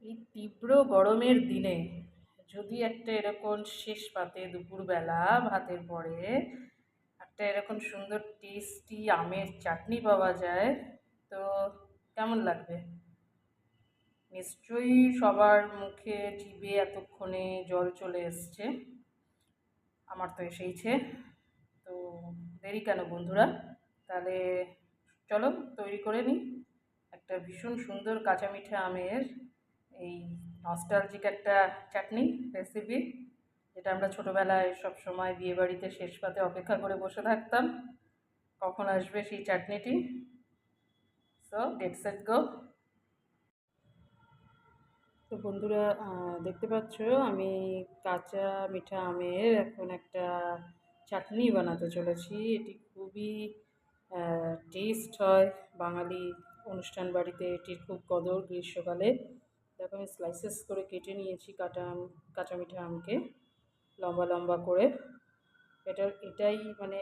এই তীব্র গরমের দিনে যদি একটা এরকম শেষ পাতে দুপুরবেলা ভাতের পরে একটা এরকম সুন্দর টেস্টি আমের চাটনি পাওয়া যায়, তো কেমন লাগবে? নিশ্চয়ই সবার মুখে জিভে এতক্ষণে জল চলে এসছে। আমার তো এসেইছে। তো দেরি কেন বন্ধুরা, তাহলে চলো তৈরি করে নিই একটা ভীষণ সুন্দর কাঁচা মিঠা আমের এই নস্টালজিক একটা চাটনি রেসিপি, যেটা আমরা ছোটোবেলায় সব সময় বিয়েবাড়িতে শেষ পাতে অপেক্ষা করে বসে থাকতাম কখন আসবে সেই চাটনিটি। So get set go. তো বন্ধুরা, দেখতে পাচ্ছ আমি কাঁচা মিঠা আমের এখন একটা চাটনি বানাতে চলেছি। এটি খুবই টেস্ট হয় বাঙালি অনুষ্ঠান বাড়িতে, এটির খুব কদর গ্রীষ্মকালে। দেখো আমি স্লাইসেস করে কেটে নিয়েছি কাঁচা মিঠা আমকে লম্বা লম্বা করে। এটাই মানে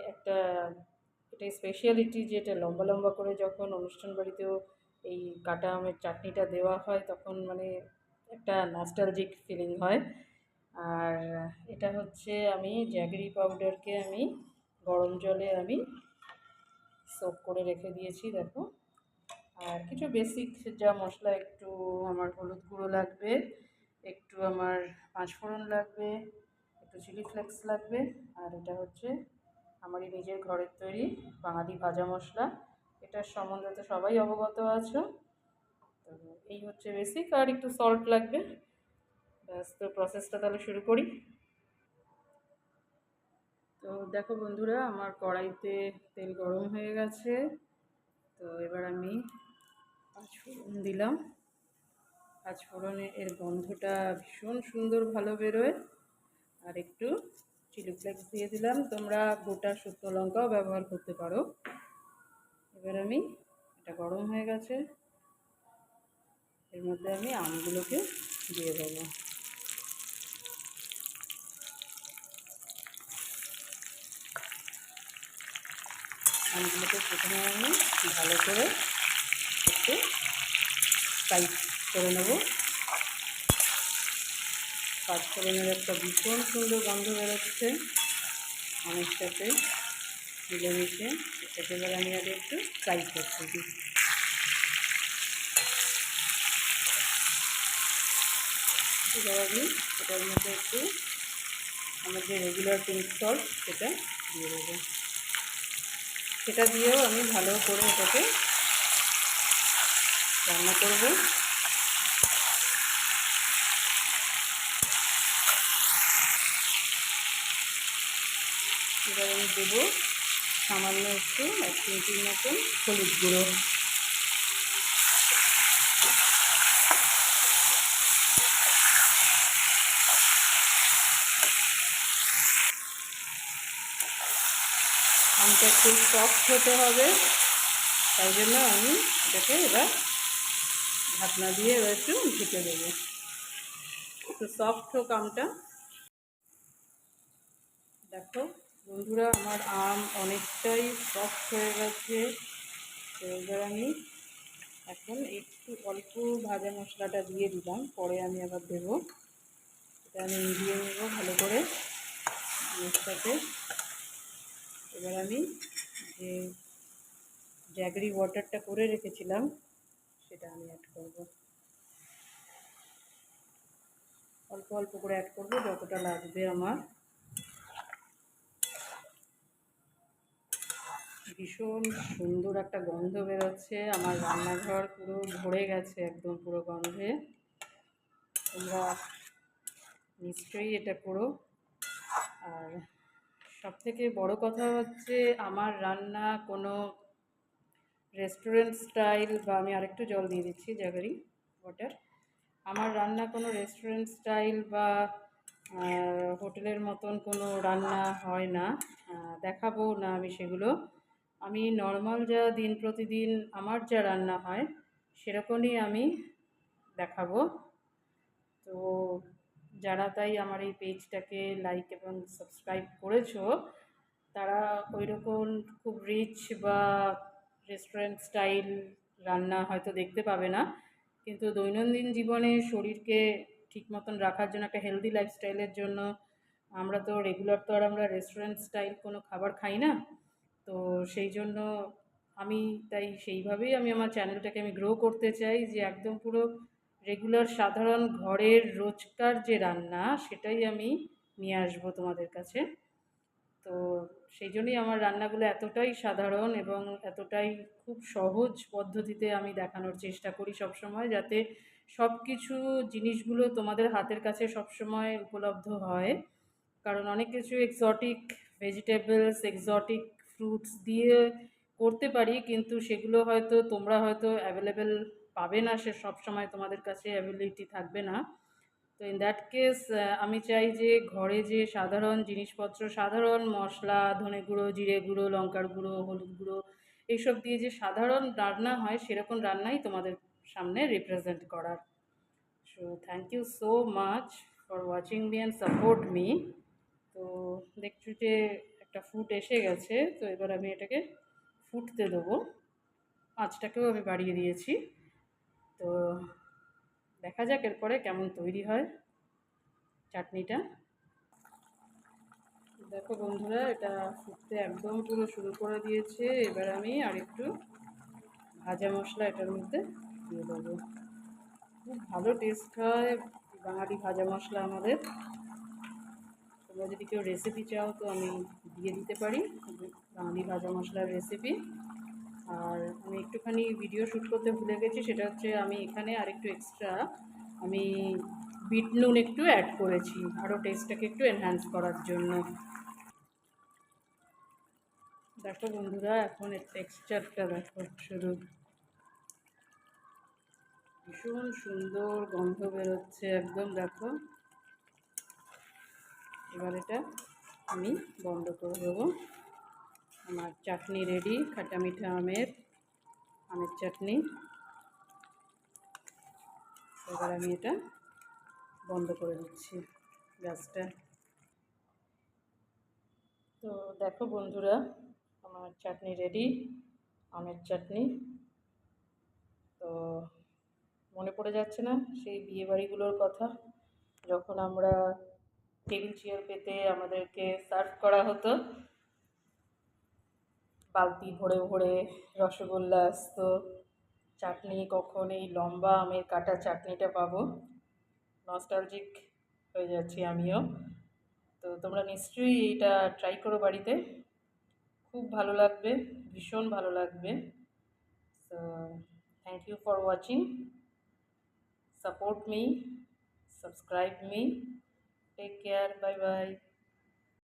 এটাই স্পেশালিটি, যে এটা লম্বা লম্বা করে যখন অনুষ্ঠান বাড়িতেও এই কাটা আমের চাটনিটা দেওয়া হয় তখন মানে একটা নস্টালজিক ফিলিং হয়। আর এটা হচ্ছে আমি জ্যাগরি পাউডারকে আমি গরম জলে আমি সোক করে রেখে দিয়েছি, দেখো। আর কিছু বেসিক যা মশলা, একটু আমার হলুদ গুঁড়ো লাগবে, একটু আমার পাঁচফোড়ন লাগবে, একটু চিলি ফ্লেক্স লাগবে। আর এটা হচ্ছে আমারই নিজের ঘরের তৈরি বাঙালি ভাজা মশলা। এটার সম্বন্ধে তো সবাই অবগত আছো। তো এই হচ্ছে বেসিক, আর একটু সল্ট লাগবে। ব্যাস, তো প্রসেসটা তাহলে শুরু করি। তো দেখো বন্ধুরা, আমার কড়াইতে তেল গরম হয়ে গেছে। তো এবার আমি পাঁচফোড়ন দিলাম। পাঁচফোড়নে এর গন্ধটা ভীষণ সুন্দর ভালো বেরোয়। আর একটু চিলি ফ্লেক্স দিয়ে দিলাম, তোমরা গোটা শুকনো লঙ্কাও ব্যবহার করতে পারো। এবার আমি, এটা গরম হয়ে গেছে, এর মধ্যে আমি আমগুলোকে দিয়ে দেবো। আমগুলোকে প্রথমে আমি ভালো করে একটু ফ্রাই করে নেব। পাঁচফোড়নের একটা ভীষণ সুন্দর গন্ধ বেরোচ্ছে আমের সাথে মিলেমিশে। এটাকে এবার আমি আগে একটু ফ্রাই করতে দিই। এবার আমি এটার মধ্যে একটু আমার যে রেগুলার পিঙ্ক সল্ট সেটা দিয়ে দেবো। সেটা দিয়েও আমি ভালো করে এটাকে রান্না করব। এবার আমি দেবো সামান্য একটু 1 চিমটির মতন হলুদ গুঁড়ো। আমটা একটু সফট হতে হবে, তাই জন্য আমি এটাকে এবার ঢাকনা দিয়ে এবার একটু ঢেকে দেবো, একটু সফট হোক আমটা। দেখো বন্ধুরা, আমার আম অনেকটাই সফট হয়ে গেছে। তো এবার আমি এখন একটু অল্প ভাজা মশলাটা দিয়ে দিলাম, পরে আমি আবার দেবো। এটা আমি মিলিয়ে নেব ভালো করে এর সাথে। এবার আমি যে জ্যাগরি ওয়াটারটা করে রেখেছিলাম সেটা আমি অ্যাড করব, অল্প অল্প করে অ্যাড করব যতটা লাগবে আমার। ভীষণ সুন্দর একটা গন্ধ বেরোচ্ছে, আমার রান্নাঘর পুরো ভরে গেছে একদম পুরো গন্ধে। তোমরা নিশ্চয়ই এটা করো। আর সবথেকে বড় কথা হচ্ছে, আমার রান্না কোনো রেস্টুরেন্ট স্টাইল, বা আমি আরেকটু জল দিয়ে দিচ্ছি জ্যাগরি ওয়াটার। আমার রান্না কোনো রেস্টুরেন্ট স্টাইল বা হোটেলের মতন কোনো রান্না হয় না, দেখাবো না আমি সেগুলো। আমি নর্মাল যা দিন প্রতিদিন আমার যা রান্না হয় সেরকমই আমি দেখাবো। তো যারা তাই আমার এই পেজটাকে লাইক এবং সাবস্ক্রাইব করেছো, তারা ওই রকম খুব রিচ বা রেস্টুরেন্ট স্টাইল রান্না হয়তো দেখতে পাবে না। কিন্তু দৈনন্দিন জীবনে শরীরকে ঠিক মতন রাখার জন্য, একটা হেলদি লাইফস্টাইলের জন্য আমরা তো রেগুলার তো আর আমরা রেস্টুরেন্ট স্টাইল কোনো খাবার খাই না। তো সেই জন্য আমি তাই সেইভাবেই আমি আমার চ্যানেলটাকে আমি গ্রো করতে চাই, যে একদম পুরো রেগুলার সাধারণ ঘরের রোজকার যে রান্না সেটাই আমি নিয়ে আসবো তোমাদের কাছে। তো সেই জন্যই আমার রান্নাগুলো এতটাই সাধারণ এবং এতটাই খুব সহজ পদ্ধতিতে আমি দেখানোর চেষ্টা করি সবসময়, যাতে সব কিছু জিনিসগুলো তোমাদের হাতের কাছে সবসময় উপলব্ধ হয়। কারণ অনেক কিছু এক্সোটিক ভেজিটেবলস, এক্সোটিক ফ্রুটস দিয়ে করতে পারি, কিন্তু সেগুলো হয়তো তোমরা হয়তো অ্যাভেলেবেল পাবে না, সে সবসময় তোমাদের কাছে অ্যাভেলেবিলিটি থাকবে না। তো ইন দ্যাট কেস আমি চাই যে ঘরে যে সাধারণ জিনিসপত্র, সাধারণ মশলা, ধনে গুঁড়ো, জিরে গুঁড়ো, লঙ্কার গুঁড়ো, হলুদ গুঁড়ো, এইসব দিয়ে যে সাধারণ রান্না হয় সেরকম রান্নাই তোমাদের সামনে রিপ্রেজেন্ট করার। So thank you so much for watching me and support me. তো দেখছি যে একটা ফুট এসে গেছে, তো এবার আমি এটাকে ফুটতে দেবো। আঁচটাকেও আমি বাড়িয়ে দিয়েছি। তো দেখা যাক এরপরে কেমন তৈরি হয় চাটনিটা। দেখো বন্ধুরা, এটা ফুটতে একদম পুরো শুরু করে দিয়েছে। এবার আমি আরেকটু ভাজা মশলা এটার মধ্যে দিয়ে দেবো। খুব ভালো টেস্ট হয় বাঙালি ভাজা মশলা আমাদের। তোমরা যদি কেউ রেসিপি চাও তো আমি দিয়ে দিতে পারি, বাঙালি ভাজা মশলার রেসিপি। আর আমি একটুখানি ভিডিও শ্যুট করতে ভুলে গেছি, সেটা হচ্ছে আমি এখানে আরেকটু এক্সট্রা আমি বিট নুন একটু অ্যাড করেছি, আরও টেস্টটাকে একটু এনহ্যান্স করার জন্য। দেখো বন্ধুরা, এখন এর টেক্সচারটা দেখো, শুধু ভীষণ সুন্দর গন্ধ বেরোচ্ছে একদম। দেখো এবার এটা আমি বন্ধ করে দেবো। আমার চাটনি রেডি, খাটা মিঠা আমের চাটনি। এবার আমি এটা বন্ধ করে দিচ্ছি গ্যাসটা। তো দেখো বন্ধুরা, আমার চাটনি রেডি, আমের চাটনি। তো মনে পড়ে যাচ্ছে না সেই বিয়েবাড়িগুলোর কথা, যখন আমরা টেবিল চেয়ার পেতে আমাদেরকে সার্ভ করা হতো, বালতি ভরে ভরে রসগোল্লা আসতো, চাটনি কখন এই লম্বা আমের কাটা চাটনিটা পাবো। নস্টালজিক হয়ে যাচ্ছি আমিও। তো তোমরা নিশ্চয়ই এটা ট্রাই করো বাড়িতে, খুব ভালো লাগবে, ভীষণ ভালো লাগবে। So thank you for watching, support me, subscribe me, take care, bye by.